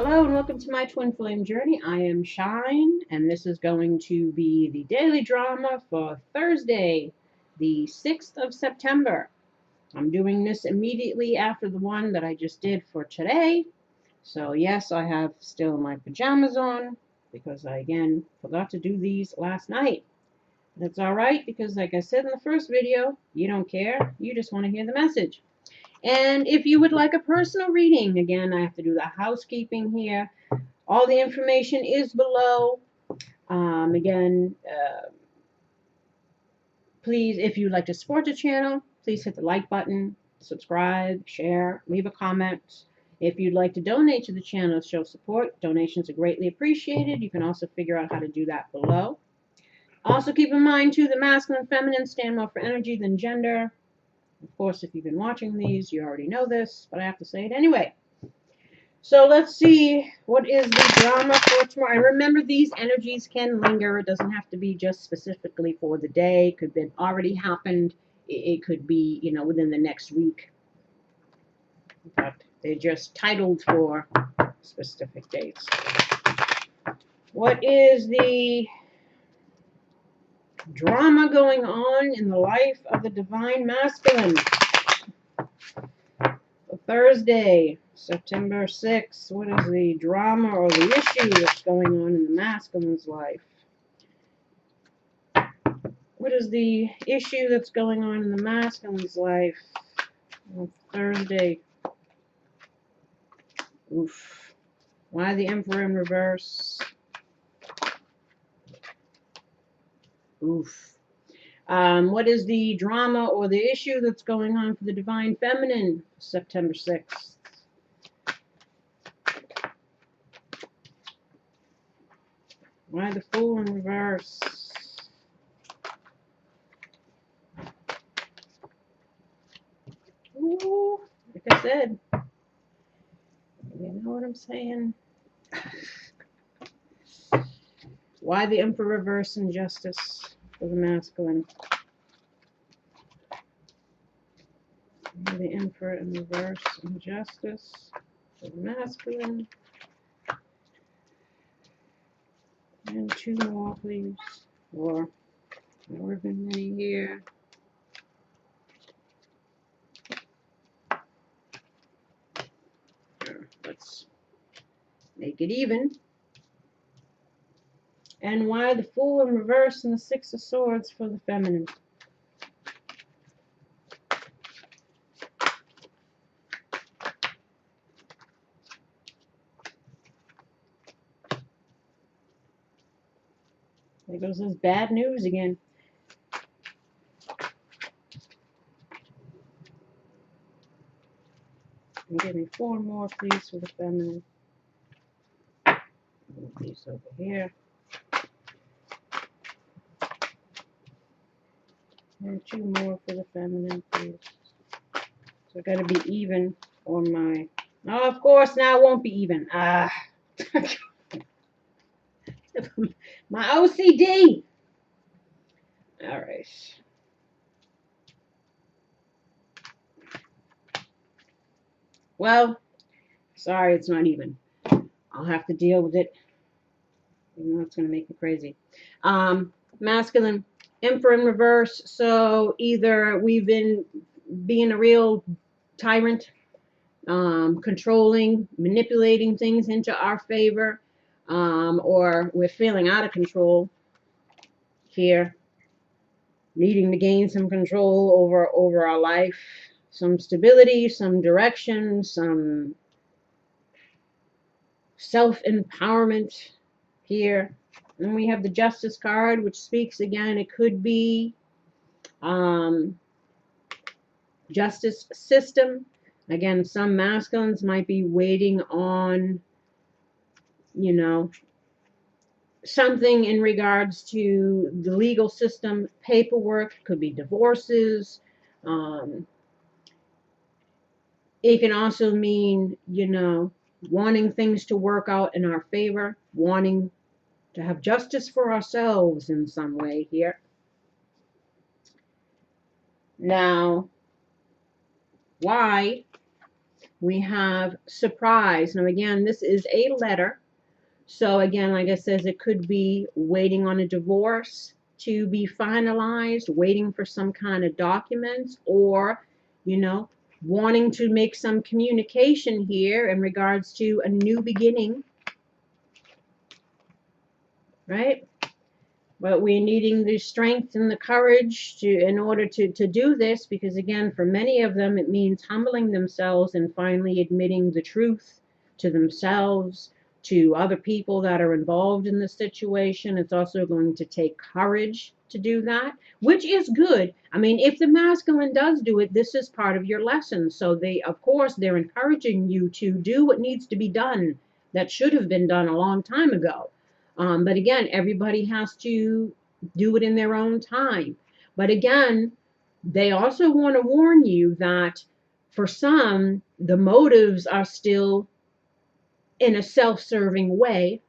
Hello and welcome to my twin flame journey. I am Shine, and this is going to be the daily drama for Thursday, the 6th of September. I'm doing this immediately after the one that I just did for today. So yes, I have still my pajamas on because I again forgot to do these last night. That's all right because like I said in the first video, you don't care. You just want to hear the message. And if you would like a personal reading, again, I have to do the housekeeping here. All the information is below. Please, if you'd like to support the channel, please hit the like button, subscribe, share, leave a comment. If you'd like to donate to the channel to show support, donations are greatly appreciated. You can also figure out how to do that below. Also keep in mind, too, the masculine and feminine stand more for energy than gender. Of course, if you've been watching these, you already know this, but I have to say it anyway. So let's see what is the drama for tomorrow. And remember, these energies can linger. It doesn't have to be just specifically for the day. It could have already happened. It could be, within the next week. But they're just titled for specific dates. What is the drama going on in the life of the divine masculine? Thursday, September 6th, what is the drama or the issue that's going on in the masculine's life? What is the issue that's going on in the masculine's life on Thursday? Oof. Why the Emperor in reverse? Oof. What is the drama or the issue that's going on for the divine feminine, September 6th? Why the Fool in reverse? Ooh, like I said, you know what I'm saying? Why the Emperor reverse injustice for the masculine? Why the Emperor in reverse injustice for the masculine? And two more, please. Or however many here. Let's make it even. And why the Fool in reverse and the Six of Swords for the feminine? There goes this bad news again. And give me four more, please, for the feminine. Move these over here. And two more for the feminine, please. So got to be even or my... Oh, of course, now it won't be even. My OCD. All right. Well, sorry, it's not even. I'll have to deal with it. You know, it's going to make me crazy. Masculine, Emperor in reverse. So either we've been being a real tyrant, controlling, manipulating things into our favor, or we're feeling out of control here, needing to gain some control over our life, some stability, some direction, some self-empowerment here. And we have the Justice card, which speaks again. It could be justice system. Again, some masculines might be waiting on, something in regards to the legal system, paperwork, could be divorces. It can also mean, wanting things to work out in our favor, wanting to have justice for ourselves in some way here. Now, why We have surprise. Now, again, this is a letter. So, again, like I says, it could be waiting on a divorce to be finalized, waiting for some kind of documents, or, you know, wanting to make some communication here in regards to a new beginning, right? But we're needing the strength and the courage to, in order to do this, because again, for many of them, it means humbling themselves and finally admitting the truth to themselves, to other people that are involved in the situation. It's also going to take courage to do that, which is good. I mean, if the masculine does do it, this is part of your lesson. So they, of course, they're encouraging you to do what needs to be done that should have been done a long time ago. But again, everybody has to do it in their own time. But again, they also want to warn you that for some, the motives are still in a self-serving way.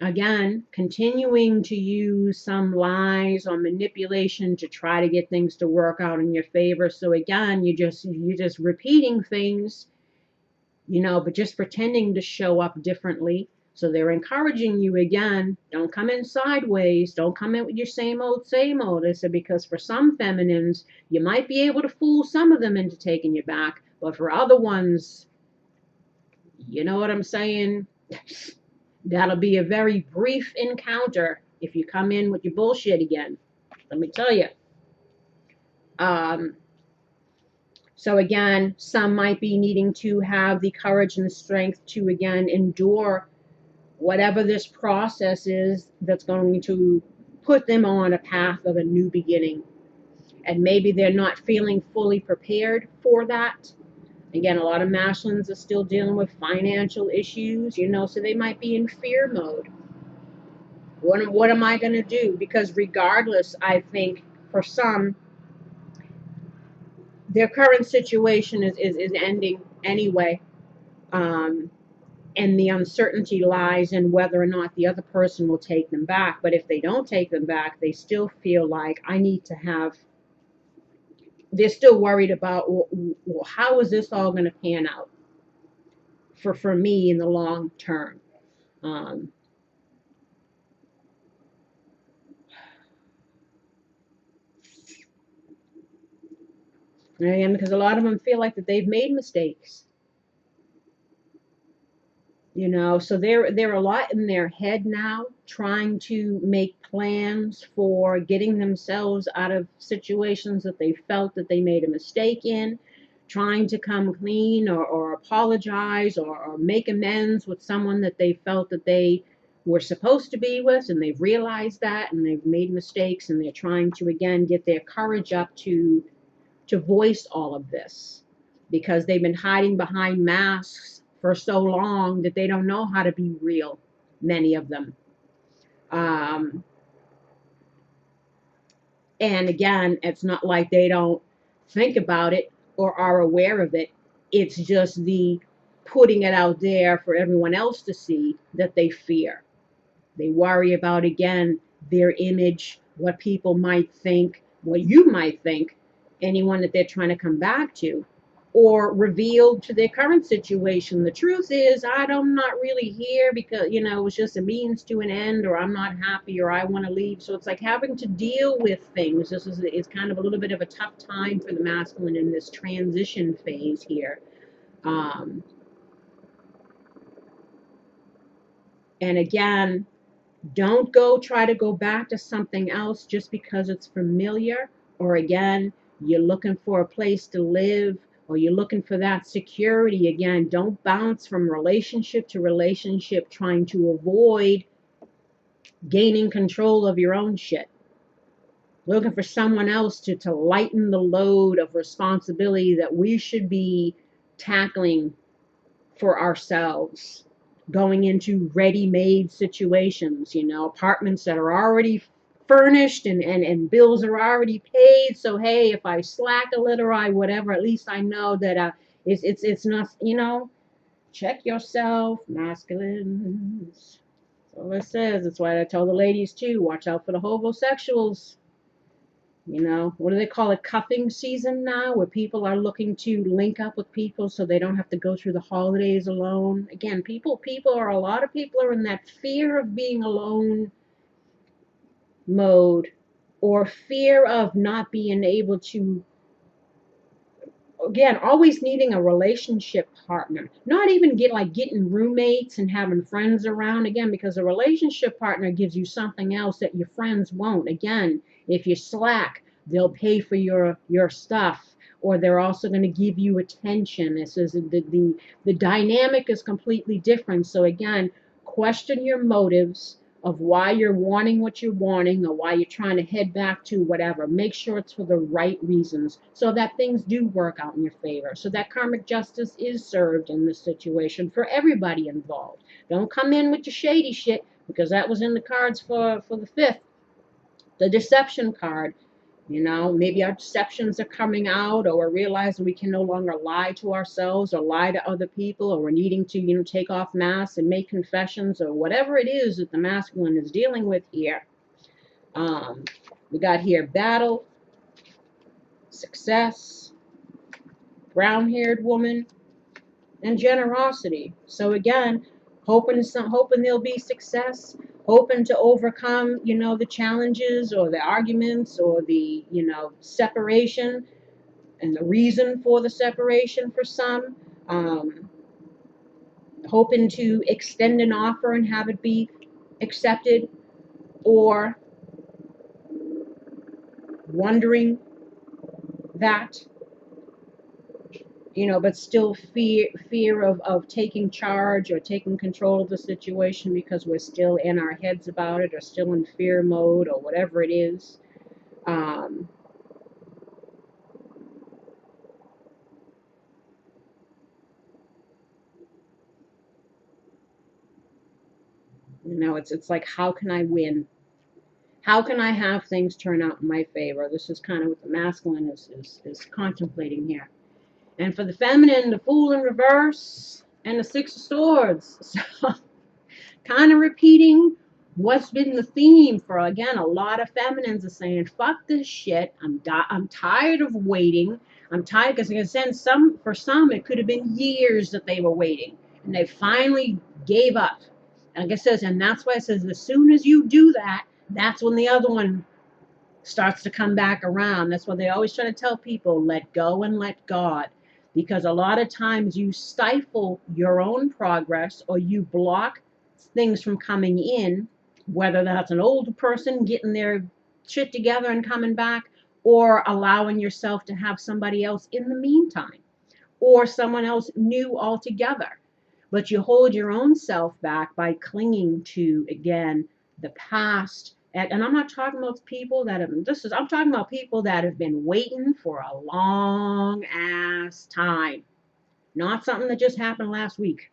Again, continuing to use some lies or manipulation to try to get things to work out in your favor. So again, you're just repeating things, but just pretending to show up differently. So they're encouraging you again, don't come in sideways, don't come in with your same old, same old. I said, because for some feminines, you might be able to fool some of them into taking you back, but for other ones, you know what I'm saying? That'll be a very brief encounter if you come in with your bullshit again. Let me tell you. So again, some might be needing to have the courage and the strength to, again, endure whatever this process is that's going to put them on a path of a new beginning. And maybe they're not feeling fully prepared for that. Again, a lot of masculines are still dealing with financial issues, so they might be in fear mode. What am I going to do? Because regardless, I think for some, their current situation is ending anyway. And the uncertainty lies in whether or not the other person will take them back. But if they don't take them back, they still feel like they're still worried about, well, how is this all going to pan out for me in the long term? And because a lot of them feel like that they've made mistakes. So they're a lot in their head now, trying to make plans for getting themselves out of situations that they felt that they made a mistake in, trying to come clean or apologize or make amends with someone that they felt that they were supposed to be with, and they've realized that and they've made mistakes, and they're trying to again get their courage up to voice all of this, because they've been hiding behind masks for so long that they don't know how to be real, many of them. And again, it's not like they don't think about it or are aware of it. It's just the putting it out there for everyone else to see that they fear. They worry about, again, their image, what people might think, what you might think, anyone that they're trying to come back to, or reveal to their current situation. The truth is, I'm not really here because, it was just a means to an end, or I'm not happy, or I want to leave. So it's like having to deal with things. This is kind of a little bit of a tough time for the masculine in this transition phase here. And again, don't try to go back to something else just because it's familiar, or again, you're looking for a place to live, or you're looking for that security. Again, don't bounce from relationship to relationship trying to avoid gaining control of your own shit. Looking for someone else to lighten the load of responsibility that we should be tackling for ourselves, going into ready-made situations, apartments that are already furnished and bills are already paid. So hey, if I slack a little or I whatever, at least I know that it's not, check yourself, masculines. That's all it says. That's why I tell the ladies too, watch out for the homosexuals. You know, what do they call it? Cuffing season now, where people are looking to link up with people so they don't have to go through the holidays alone. Again, a lot of people are in that fear of being alone mode, or fear of not being able to, again, always needing a relationship partner, not even getting roommates and having friends around, again, because a relationship partner gives you something else that your friends won't. Again, if you slack, they'll pay for your stuff, or they're also going to give you attention. This is the dynamic is completely different. So again, question your motives of why you're wanting what you're wanting, or why you're trying to head back to whatever. Make sure it's for the right reasons so that things do work out in your favor, so that karmic justice is served in this situation for everybody involved. Don't come in with your shady shit, because that was in the cards for the 5th, the deception card. You know, maybe our deceptions are coming out, or we're realizing we can no longer lie to ourselves or lie to other people, or we're needing to, take off masks and make confessions, or whatever it is that the masculine is dealing with here. We got here battle, success, brown-haired woman, and generosity. So again, hoping there'll be success, hoping to overcome, the challenges or the arguments or the, separation and the reason for the separation for some. Hoping to extend an offer and have it be accepted, or wondering that, but still fear of taking charge or taking control of the situation, because we're still in our heads about it, or still in fear mode, or whatever it is. It's like, how can I win? How can I have things turn out in my favor? This is kind of what the masculine is contemplating here. And for the feminine, the Fool in reverse and the Six of Swords. So kind of repeating what's been the theme for, again, a lot of feminines are saying, fuck this shit. I'm tired of waiting. I'm tired, because for some, it could have been years that they were waiting, and they finally gave up. Like it says, and that's why it says, as soon as you do that, that's when the other one starts to come back around. That's what they always try to tell people, let go and let God. Because a lot of times you stifle your own progress, or you block things from coming in, whether that's an older person getting their shit together and coming back, or allowing yourself to have somebody else in the meantime, or someone else new altogether. But you hold your own self back by clinging to, again, the past. And I'm not talking about people that I'm talking about people that have been waiting for a long ass time. Not something that just happened last week.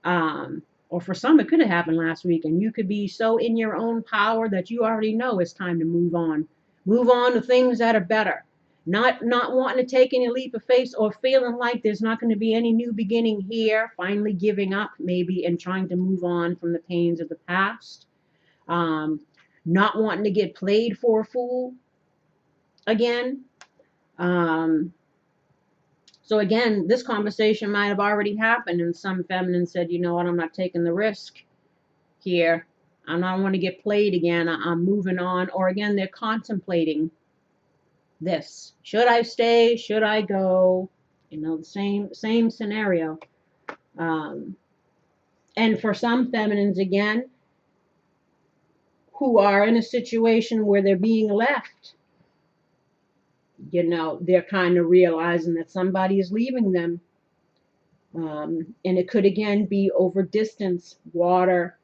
Or for some, it could have happened last week, and you could be so in your own power that you already know it's time to move on. Move on to things that are better. Not wanting to take any leap of faith, or feeling like there's not going to be any new beginning here, finally giving up maybe and trying to move on from the pains of the past. Not wanting to get played for a fool again. So again, this conversation might have already happened, and some feminine said, you know what, I'm not taking the risk here. I don't want to get played again. I'm moving on. Or again, they're contemplating this. Should I stay? Should I go? The same scenario. And for some feminines, again, who are in a situation where they're being left, they're kind of realizing that somebody is leaving them. And it could, again, be over distance, water,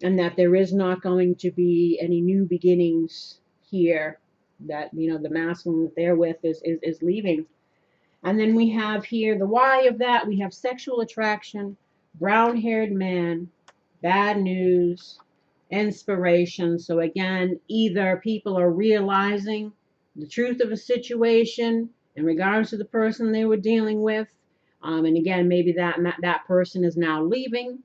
and that there is not going to be any new beginnings here, that, the masculine that they're with is leaving. And then we have here the why of that. We have sexual attraction, brown-haired man, bad news, inspiration. So again, either people are realizing the truth of a situation in regards to the person they were dealing with, and again, maybe that person is now leaving,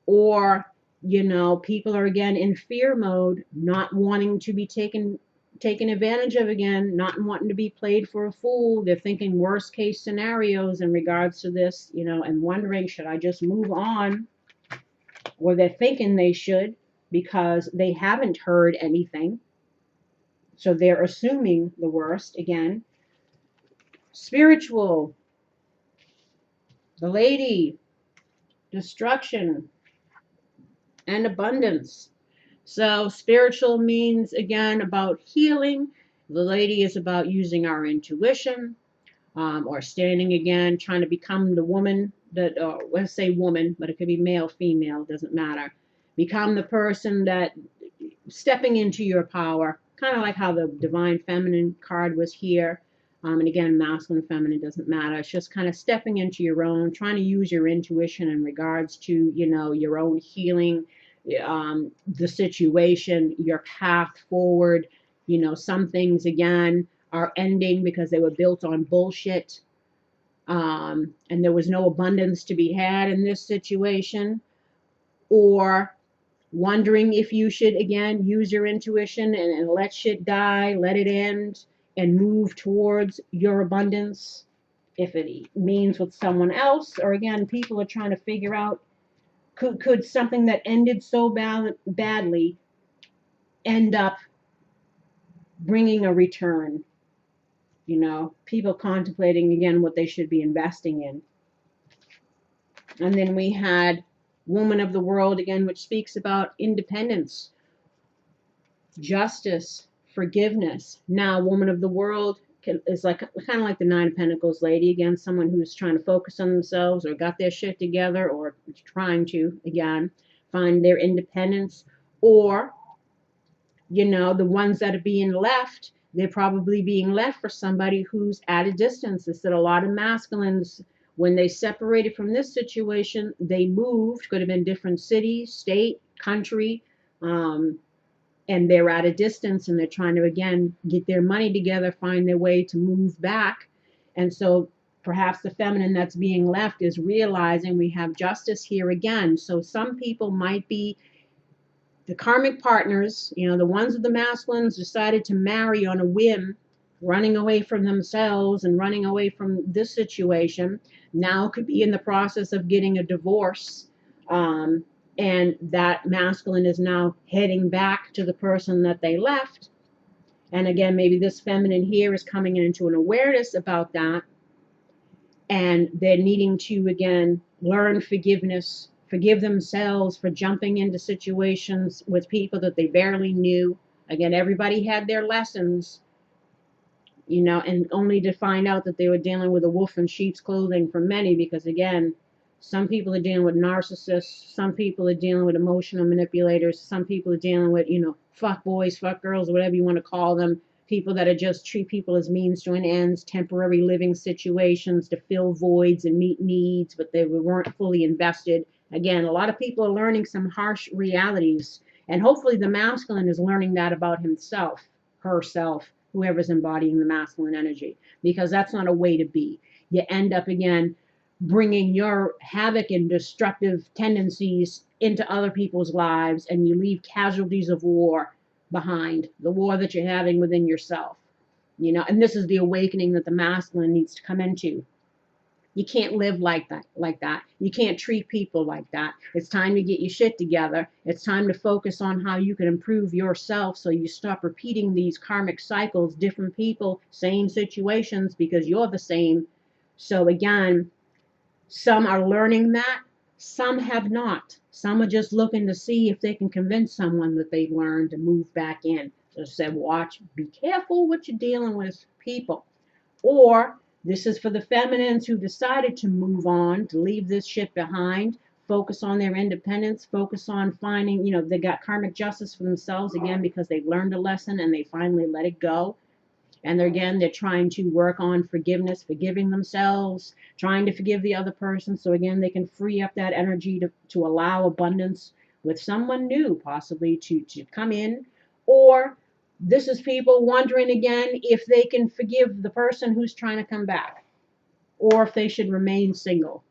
or You know, people are again in fear mode, not wanting to be taken advantage of again, not wanting to be played for a fool. They're thinking worst case scenarios in regards to this, you know, and wondering, should I just move on? Or they're thinking they should because they haven't heard anything. So they're assuming the worst again. Spiritual, the lady, destruction, and abundance. So spiritual means again about healing. The lady is about using our intuition, or standing again, trying to become the woman that, let's say woman, but it could be male, female, doesn't matter. Become the person that stepping into your power, kind of like how the divine feminine card was here. And again, masculine, feminine doesn't matter. It's just kind of stepping into your own, trying to use your intuition in regards to, you know, your own healing, the situation, your path forward. You know, some things again are ending because they were built on bullshit, and there was no abundance to be had in this situation, or wondering if you should again use your intuition and let shit die, let it end, and move towards your abundance. If it means with someone else, or again, people are trying to figure out, could something that ended so badly end up bringing a return? You know, people contemplating again what they should be investing in. And then we had Woman of the World again, which speaks about independence, justice, forgiveness. Now, Woman of the World is like kind of like the Nine of Pentacles lady, again, someone who's trying to focus on themselves or got their shit together, or trying to again find their independence. Or, you know, the ones that are being left, they're probably being left for somebody who's at a distance. It's that a lot of masculines, when they separated from this situation, they moved, could have been different cities, state, country, and they're at a distance, and they're trying to again get their money together, find their way to move back. And so perhaps the feminine that's being left is realizing we have justice here again. So some people might be the karmic partners, you know, the ones with the masculines decided to marry on a whim, running away from themselves and running away from this situation, now could be in the process of getting a divorce. And that masculine is now heading back to the person that they left. And again, maybe this feminine here is coming into an awareness about that. And they're needing to, again, learn forgiveness, forgive themselves for jumping into situations with people that they barely knew. Again, everybody had their lessons, you know, and only to find out that they were dealing with a wolf in sheep's clothing for many, because again, some people are dealing with narcissists, some people are dealing with emotional manipulators, some people are dealing with, you know, fuck boys, fuck girls, whatever you want to call them, people that are just treat people as means to an ends, temporary living situations to fill voids and meet needs, but they weren't fully invested. Again, a lot of people are learning some harsh realities, and hopefully the masculine is learning that about himself, herself, whoever's embodying the masculine energy, because that's not a way to be. You end up again bringing your havoc and destructive tendencies into other people's lives, and you leave casualties of war behind, the war that you're having within yourself, you know. And this is the awakening that the masculine needs to come into. You can't live like that. You can't treat people like that. It's time to get your shit together. It's time to focus on how you can improve yourself, so you stop repeating these karmic cycles, different people, same situations, because you're the same. So again, some are learning that, some have not. Some are just looking to see if they can convince someone that they've learned to move back in. So said, watch, be careful what you're dealing with, people. Or this is for the feminines who decided to move on, to leave this shit behind, focus on their independence, focus on finding, you know, they got karmic justice for themselves again because they've learned a lesson and they finally let it go. And they're trying to work on forgiveness, forgiving themselves, trying to forgive the other person. So again, they can free up that energy to allow abundance with someone new, possibly to come in. Or this is people wondering again if they can forgive the person who's trying to come back, or if they should remain single.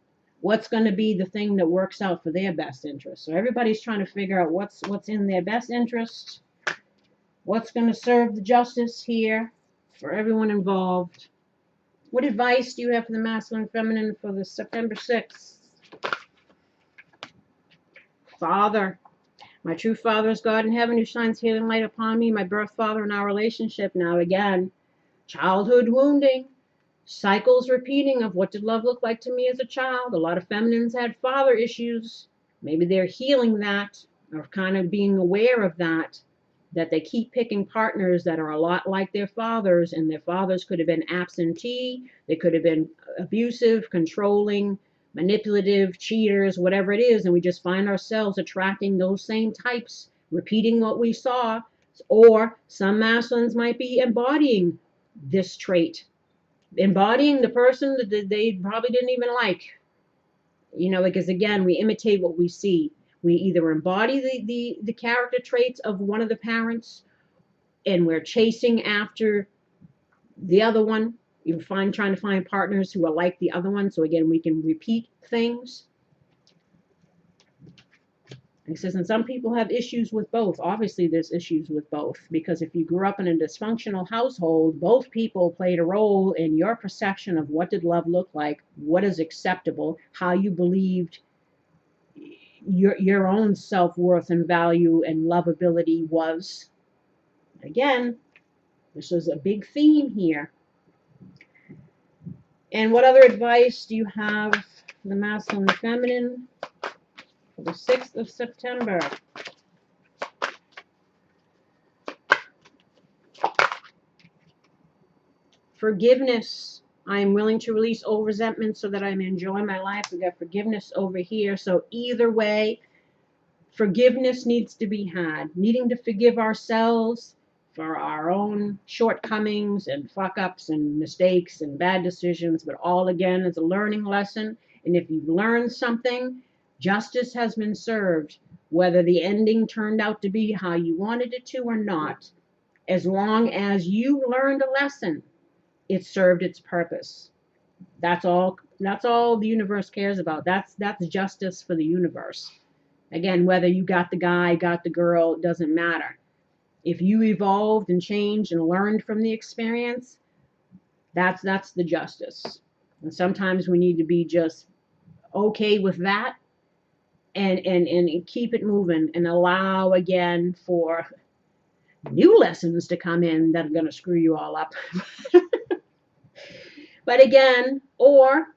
what's going to be the thing that works out for their best interest. So everybody's trying to figure out what's in their best interest, what's going to serve the justice here for everyone involved. What advice do you have for the masculine and feminine for the September 6th? Father. My true Father is God in heaven, who shines healing light upon me, my birth father, and our relationship. Now again, childhood wounding, cycles repeating of what did love look like to me as a child. A lot of feminines had father issues. Maybe they're healing that, or kind of being aware of that they keep picking partners that are a lot like their fathers, and their fathers could have been absentee, they could have been abusive, controlling, manipulative, cheaters, whatever it is, and we just find ourselves attracting those same types, repeating what we saw. Or some masculines might be embodying this trait, embodying the person that they probably didn't even like, because again, we imitate what we see. We either embody the character traits of one of the parents, and we're chasing after the other one. Trying to find partners who are like the other one, so again, we can repeat things. He says, and some people have issues with both. Obviously, there's issues with both, because if you grew up in a dysfunctional household, both people played a role in your perception of what did love look like, what is acceptable, how you believed your own self-worth and value and lovability was. Again, this is a big theme here. And what other advice do you have for the masculine and feminine for the 6th of September? Forgiveness. I am willing to release old resentment so that I may enjoy my life. We got forgiveness over here. So either way, forgiveness needs to be had. Needing to forgive ourselves for our own shortcomings and fuck-ups and mistakes and bad decisions, but all again is a learning lesson. And if you've learned something, justice has been served, whether the ending turned out to be how you wanted it to or not. As long as you learned a lesson, it served its purpose. That's all the universe cares about. That's justice for the universe. Again, whether you got the guy, got the girl, it doesn't matter. If you evolved and changed and learned from the experience, that's the justice. And sometimes we need to be just okay with that and keep it moving and allow again for new lessons to come in that are going to screw you all up. But again, or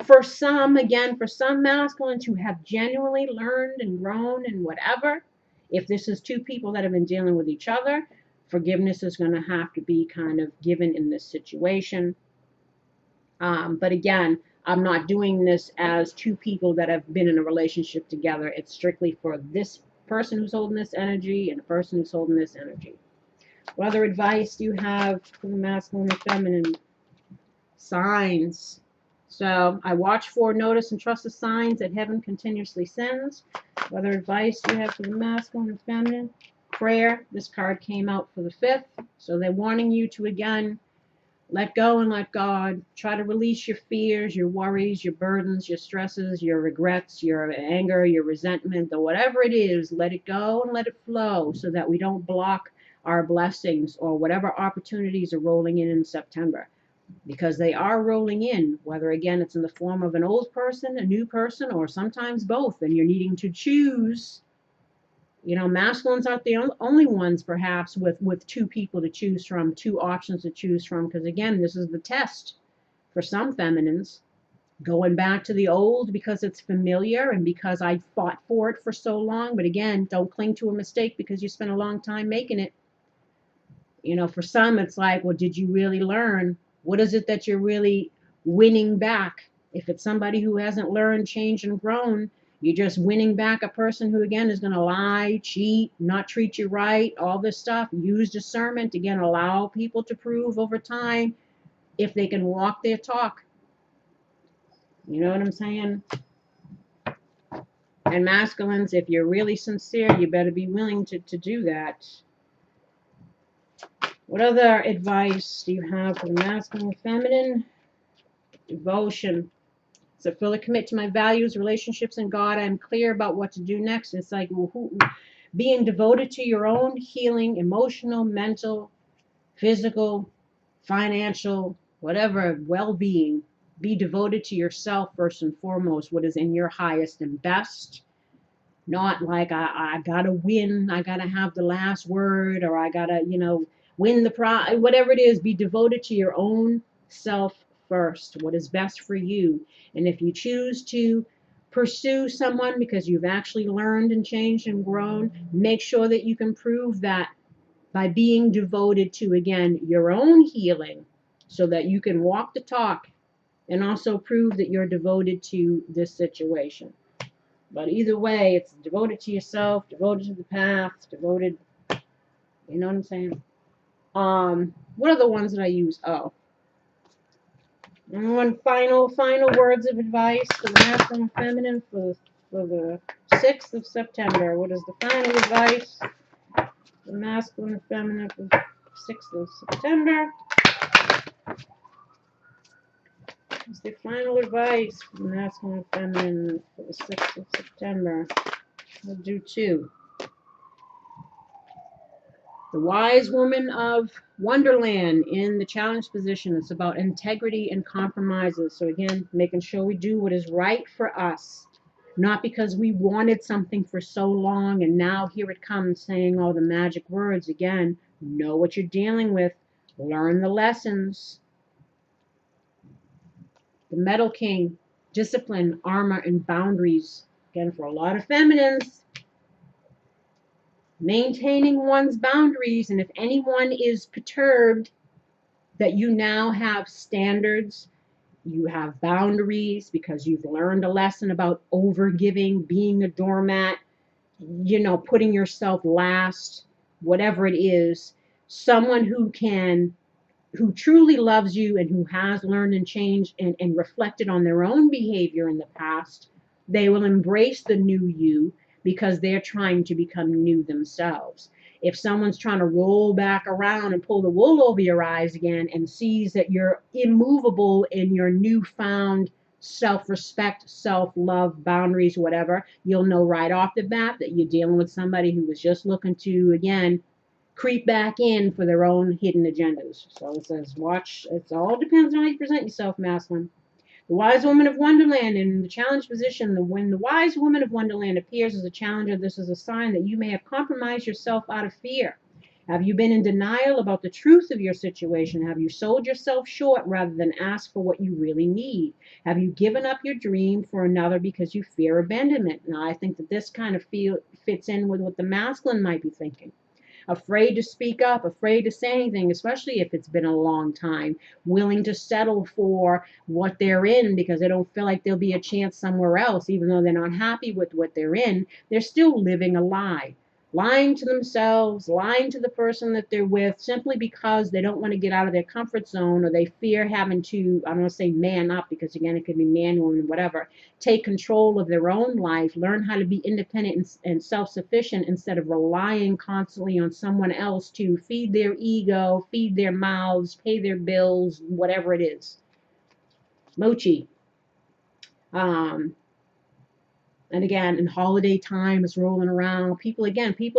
for some masculines who have genuinely learned and grown and whatever, if this is two people that have been dealing with each other, forgiveness is going to have to be kind of given in this situation. But again, I'm not doing this as two people that have been in a relationship together. It's strictly for this person who's holding this energy and the person who's holding this energy. What other advice do you have for the masculine and feminine? Signs. So I watch for, notice, and trust the signs that heaven continuously sends. What other advice do you have for the masculine and feminine? Prayer. This card came out for the 5th. So they're wanting you to, again, let go and let God. Try to release your fears, your worries, your burdens, your stresses, your regrets, your anger, your resentment, or whatever it is. Let it go and let it flow so that we don't block our blessings or whatever opportunities are rolling in September. Because they are rolling in, whether again it's in the form of an old person, a new person, or sometimes both, and you're needing to choose. Masculines aren't the only ones perhaps with two people to choose from, two options to choose from, because again, this is the test for some feminines. Going back to the old because it's familiar and because I fought for it for so long, but again, don't cling to a mistake because you spent a long time making it. For some it's like, well, did you really learn? What is it that you're really winning back? If it's somebody who hasn't learned, changed, and grown, you're just winning back a person who, again, is going to lie, cheat, not treat you right, all this stuff. Use discernment. Again, allow people to prove over time if they can walk their talk. You know what I'm saying? And masculines, if you're really sincere, you better be willing to do that. What other advice do you have for the masculine and feminine? Devotion. So fully commit to my values, relationships, and God. I'm clear about what to do next. It's like being devoted to your own healing, emotional, mental, physical, financial, whatever, well-being. Be devoted to yourself first and foremost, what is in your highest and best. Not like I gotta win, I gotta have the last word, or I gotta, win the prize, whatever it is. Be devoted to your own self first, what is best for you. And if you choose to pursue someone because you've actually learned and changed and grown, make sure that you can prove that by being devoted to, again, your own healing, so that you can walk the talk and also prove that you're devoted to this situation. But either way, it's devoted to yourself, devoted to the path, devoted, you know what I'm saying? What are the ones that I use? Oh. And one final words of advice for the masculine and feminine for the 6th of September. What is the final advice for the masculine and feminine for the 6th of September? What's the final advice for the masculine and feminine for the 6th of September? We'll do 2. The wise woman of Wonderland in the challenge position. It's about integrity and compromises. So again, making sure we do what is right for us, not because we wanted something for so long and now here it comes saying all the magic words. Again, know what you're dealing with. Learn the lessons. The Metal King, discipline, armor, and boundaries. Again, for a lot of feminines, maintaining one's boundaries. And if anyone is perturbed that you now have standards, you have boundaries because you've learned a lesson about overgiving, being a doormat, putting yourself last, whatever it is, someone who truly loves you and who has learned and changed and reflected on their own behavior in the past, they will embrace the new you because they're trying to become new themselves. If someone's trying to roll back around and pull the wool over your eyes again and sees that you're immovable in your newfound self-respect, self-love, boundaries, whatever, you'll know right off the bat that you're dealing with somebody who was just looking to, again, creep back in for their own hidden agendas. So it says, watch, it all depends on how you present yourself, masculine. The wise woman of Wonderland in the challenge position. When the wise woman of Wonderland appears as a challenger, this is a sign that you may have compromised yourself out of fear. Have you been in denial about the truth of your situation? Have you sold yourself short rather than ask for what you really need? Have you given up your dream for another because you fear abandonment? Now, I think that this kind of fits in with what the masculine might be thinking. Afraid to speak up, afraid to say anything, especially if it's been a long time, willing to settle for what they're in because they don't feel like there'll be a chance somewhere else, even though they're not happy with what they're in. They're still living a lie. Lying to themselves, lying to the person that they're with, simply because they don't want to get out of their comfort zone, or they fear having to, I don't want to say man up, because again, it could be man, woman, whatever, take control of their own life, learn how to be independent and self-sufficient instead of relying constantly on someone else to feed their ego, feed their mouths, pay their bills, whatever it is. Mochi. And again, in holiday time is rolling around. People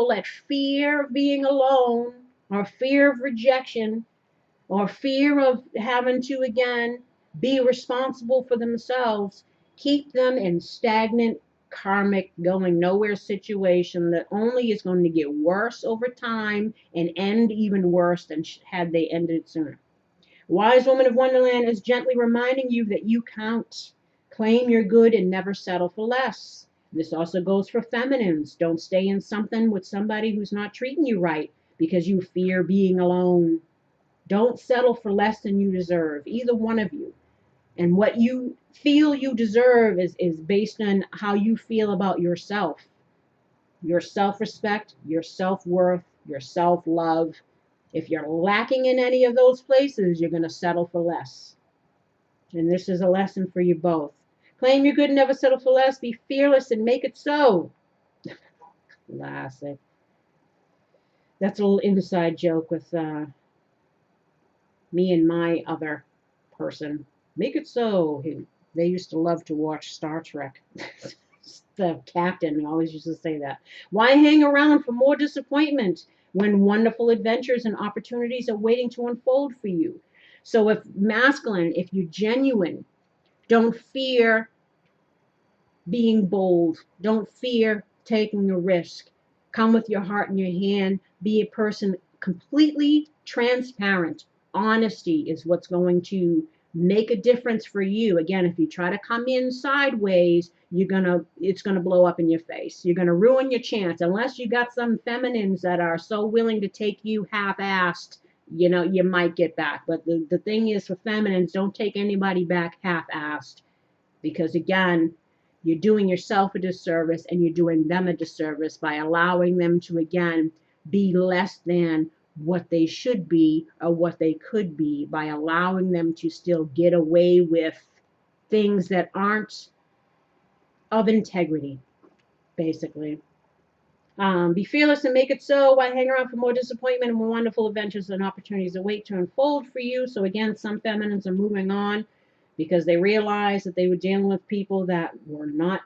let fear of being alone, or fear of rejection, or fear of having to, again, be responsible for themselves, keep them in stagnant, karmic, going nowhere situation that only is going to get worse over time and end even worse than had they ended sooner. Wise woman of Wonderland is gently reminding you that you count. Claim your good and never settle for less. This also goes for feminines. Don't stay in something with somebody who's not treating you right because you fear being alone. Don't settle for less than you deserve, either one of you. And what you feel you deserve is based on how you feel about yourself, your self-respect, your self-worth, your self-love. If you're lacking in any of those places, you're going to settle for less. And this is a lesson for you both. Claim your good, never settle for less. Be fearless and make it so. Classic. That's a little inside joke with me and my other person. Make it so. They used to love to watch Star Trek. The captain always used to say that. Why hang around for more disappointment when wonderful adventures and opportunities are waiting to unfold for you? So if masculine, if you're genuine, don't fear being bold. Don't fear taking a risk. Come with your heart in your hand. Be a person completely transparent. Honesty is what's going to make a difference for you. Again, if you try to come in sideways, it's gonna blow up in your face. You're gonna ruin your chance unless you got some feminines that are so willing to take you half-assed. You might get back. But the thing is, for feminines, don't take anybody back half-assed, because again, you're doing yourself a disservice and you're doing them a disservice by allowing them to, again, be less than what they should be or what they could be, by allowing them to still get away with things that aren't of integrity, basically. Be fearless and make it so. Why hang around for more disappointment and more wonderful adventures and opportunities await to unfold for you? So again, some feminines are moving on because they realized that they were dealing with people that were not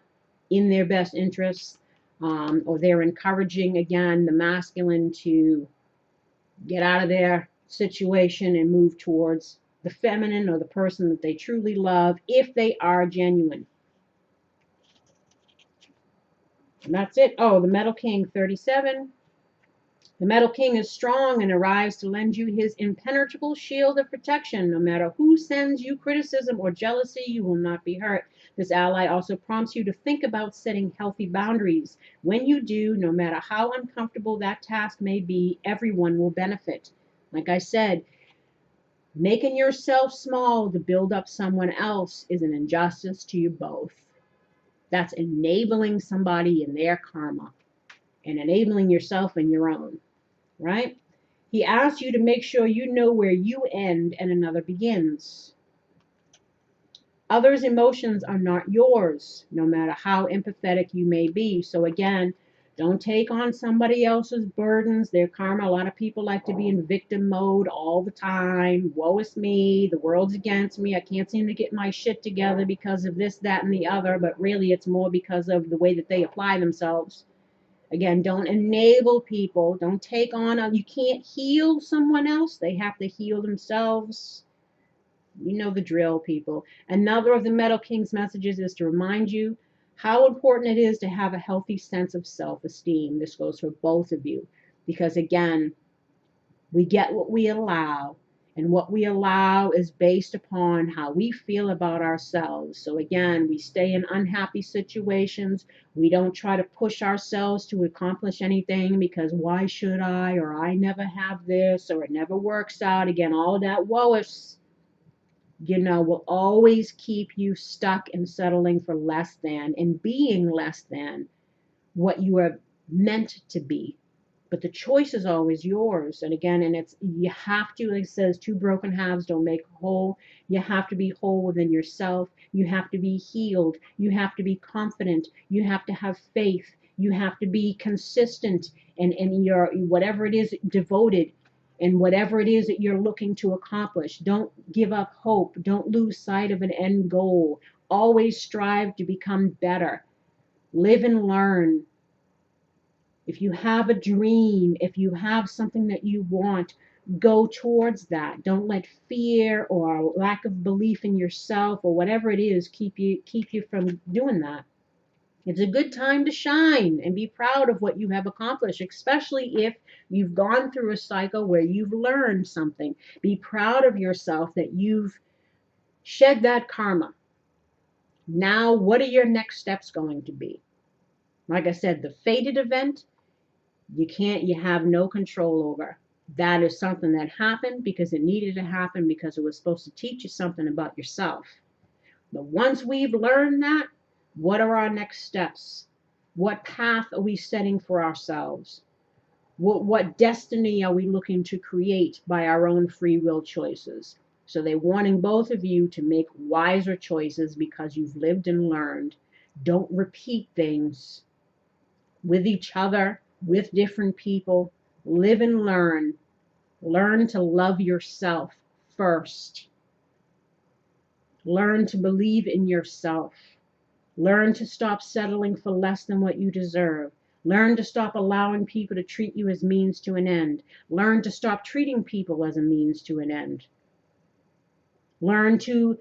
in their best interests, or they're encouraging, again, the masculine to get out of their situation and move towards the feminine or the person that they truly love if they are genuine. And that's it. Oh, the Metal King 37. The Metal King is strong and arrives to lend you his impenetrable shield of protection. No matter who sends you criticism or jealousy, you will not be hurt. This ally also prompts you to think about setting healthy boundaries. When you do, no matter how uncomfortable that task may be, everyone will benefit. Like I said, making yourself small to build up someone else is an injustice to you both. That's enabling somebody in their karma and enabling yourself in your own. Right? He asks you to make sure you know where you end and another begins. Others' emotions are not yours, no matter how empathetic you may be. So again, don't take on somebody else's burdens, their karma. A lot of people like to be in victim mode all the time. Woe is me, the world's against me, I can't seem to get my shit together because of this, that, and the other. But really, it's more because of the way that they apply themselves. Again, don't enable people. Don't take on. You can't heal someone else. They have to heal themselves. You know the drill, people. Another of the Metal King's messages is to remind you how important it is to have a healthy sense of self-esteem. This goes for both of you. Because again, we get what we allow. And what we allow is based upon how we feel about ourselves. So again, we stay in unhappy situations. We don't try to push ourselves to accomplish anything because why should I, or I never have this, or it never works out. Again, all of that woe-is, will always keep you stuck and settling for less than and being less than what you are meant to be. But the choice is always yours. And again, you have to, like it says, two broken halves don't make a whole. You have to be whole within yourself. You have to be healed. You have to be confident. You have to have faith. You have to be consistent and your whatever it is, devoted, and whatever it is that you're looking to accomplish. Don't give up hope. Don't lose sight of an end goal. Always strive to become better. Live and learn. If you have a dream, if you have something that you want, go towards that. Don't let fear or lack of belief in yourself or whatever it is keep you from doing that. It's a good time to shine and be proud of what you have accomplished, especially if you've gone through a cycle where you've learned something. Be proud of yourself that you've shed that karma. Now, what are your next steps going to be? Like I said, the fated event, you have no control over. That is something that happened because it needed to happen, because it was supposed to teach you something about yourself. But once we've learned that, what are our next steps? What path are we setting for ourselves? What destiny are we looking to create by our own free will choices? So they're warning both of you to make wiser choices because you've lived and learned. Don't repeat things with each other, with different people. Live and learn. Learn to love yourself first. Learn to believe in yourself. Learn to stop settling for less than what you deserve. Learn to stop allowing people to treat you as means to an end. Learn to stop treating people as a means to an end. Learn to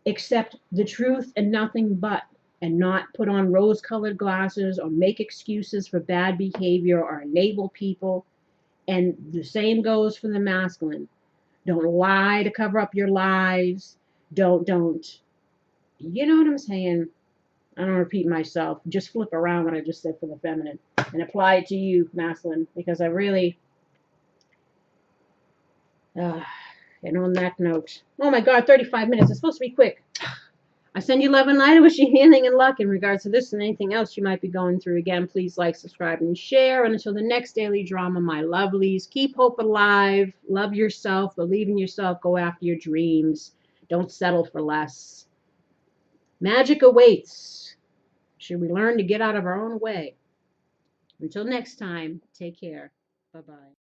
accept the truth and nothing but, and not put on rose-colored glasses or make excuses for bad behavior or enable people. And the same goes for the masculine. Don't lie to cover up your lies. Don't, you know what I'm saying? I don't repeat myself. Just flip around what I just said for the feminine and apply it to you, masculine, because I really, and on that note, oh my God, 35 minutes. It's supposed to be quick. I send you love and light. I wish you healing and luck in regards to this and anything else you might be going through. Again, please like, subscribe, and share. And until the next daily drama, my lovelies, keep hope alive. Love yourself. Believe in yourself. Go after your dreams. Don't settle for less. Magic awaits. Should we learn to get out of our own way? Until next time, take care. Bye-bye.